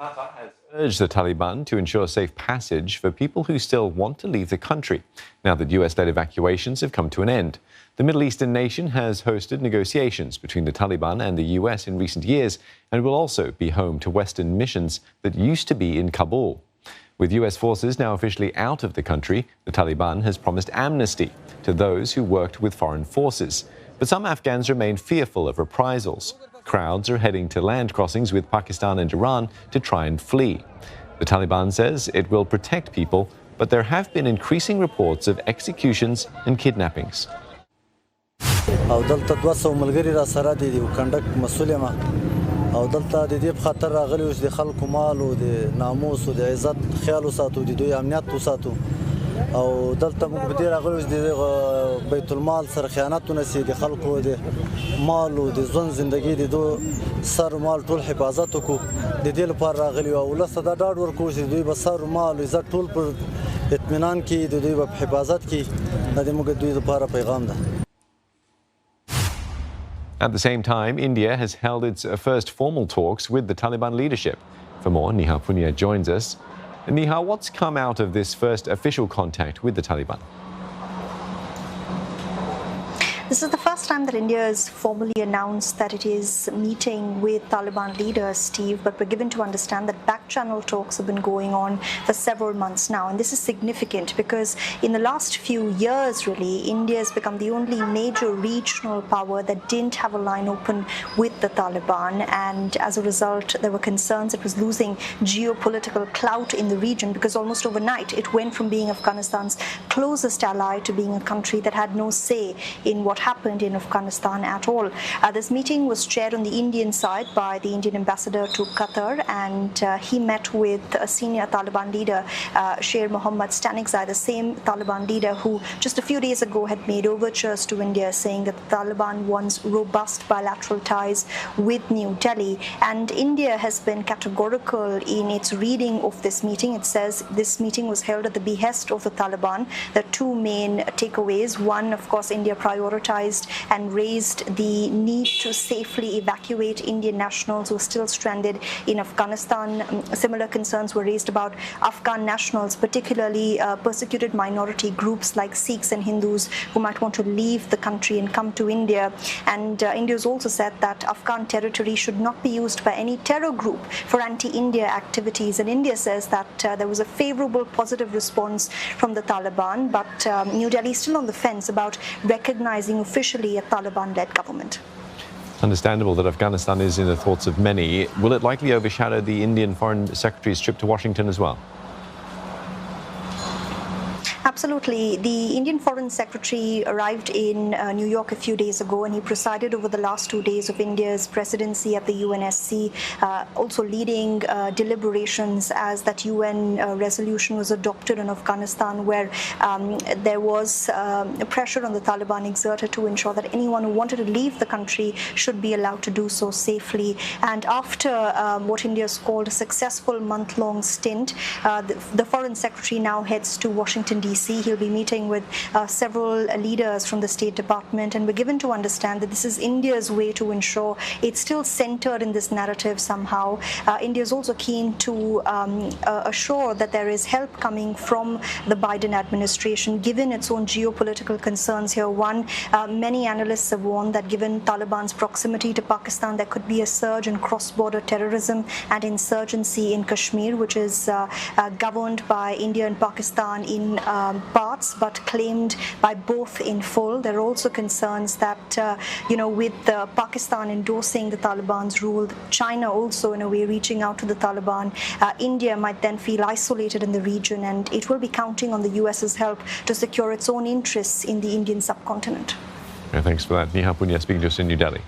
Qatar has urged the Taliban to ensure safe passage for people who still want to leave the country, now that US-led evacuations have come to an end. The Middle Eastern nation has hosted negotiations between the Taliban and the US in recent years and will also be home to Western missions that used to be in Kabul. With US forces now officially out of the country, the Taliban has promised amnesty to those who worked with foreign forces. But some Afghans remain fearful of reprisals. Crowds are heading to land crossings with Pakistan and Iran to try and flee. The Taliban says it will protect people, but there have been increasing reports of executions and kidnappings. او دلته 200 ملګری را سره دي او کنډک مسؤل یم او دلته د دې په خاطر راغلي اوس د خلکو مال او د ناموس او د عزت خیال وساتو د دوی امنیت وساتو او دلته موږ په دې راغلي اوس د بیت المال سره خیانت ونسي د خلکو د مال او د ژوند ژوندۍ د دوی سر مال ټول حفاظت وکړو د دې لپاره راغلي او ولس ته دا ډاډ ورکوو چې دوی به سر مال او عزت ټول پر اطمینان کې د دوی په حفاظت کې دا د موږ دوی لپاره پیغام ده. At the same time, India has held its first formal talks with the Taliban leadership. For more, Neha Punya joins us. Neha, what's come out of this first official contact with the Taliban? This is the first time that India has formally announced that it is meeting with Taliban leaders, Steve, but we're given to understand that back-channel talks have been going on for several months now. And this is significant because in the last few years, really, India has become the only major regional power that didn't have a line open with the Taliban. And as a result, there were concerns it was losing geopolitical clout in the region because almost overnight it went from being Afghanistan's closest ally to being a country that had no say in what happened in Afghanistan at all. This meeting was chaired on the Indian side by the Indian ambassador to Qatar, and he met with a senior Taliban leader, Sher Mohammad Stanikzai, the same Taliban leader who just a few days ago had made overtures to India saying that the Taliban wants robust bilateral ties with New Delhi. And India has been categorical in its reading of this meeting. It says this meeting was held at the behest of the Taliban. There are two main takeaways. One, of course, India prioritized and raised the need to safely evacuate Indian nationals who are still stranded in Afghanistan. Similar concerns were raised about Afghan nationals, particularly persecuted minority groups like Sikhs and Hindus who might want to leave the country and come to India. And India has also said that Afghan territory should not be used by any terror group for anti-India activities. And India says that there was a favorable, positive response from the Taliban, but New Delhi is still on the fence about recognizing officially a Taliban-led government. Understandable that Afghanistan is in the thoughts of many. Will it likely overshadow the Indian Foreign Secretary's trip to Washington as well? Absolutely. The Indian Foreign Secretary arrived in New York a few days ago, and he presided over the last 2 days of India's presidency at the UNSC, also leading deliberations as that UN resolution was adopted in Afghanistan, where there was pressure on the Taliban exerted to ensure that anyone who wanted to leave the country should be allowed to do so safely. And after what India has called a successful month-long stint, the Foreign Secretary now heads to Washington, D.C. He'll be meeting with several leaders from the State Department, and we're given to understand that this is India's way to ensure it's still centered in this narrative somehow. India is also keen to assure that there is help coming from the Biden administration, given its own geopolitical concerns here. One, many analysts have warned that given Taliban's proximity to Pakistan, there could be a surge in cross-border terrorism and insurgency in Kashmir, which is governed by India and Pakistan in parts, but claimed by both in full. There are also concerns that, with Pakistan endorsing the Taliban's rule, China also in a way reaching out to the Taliban, India might then feel isolated in the region, and it will be counting on the US's help to secure its own interests in the Indian subcontinent. Yeah, thanks for that. Neha Punya speaking to us in New Delhi.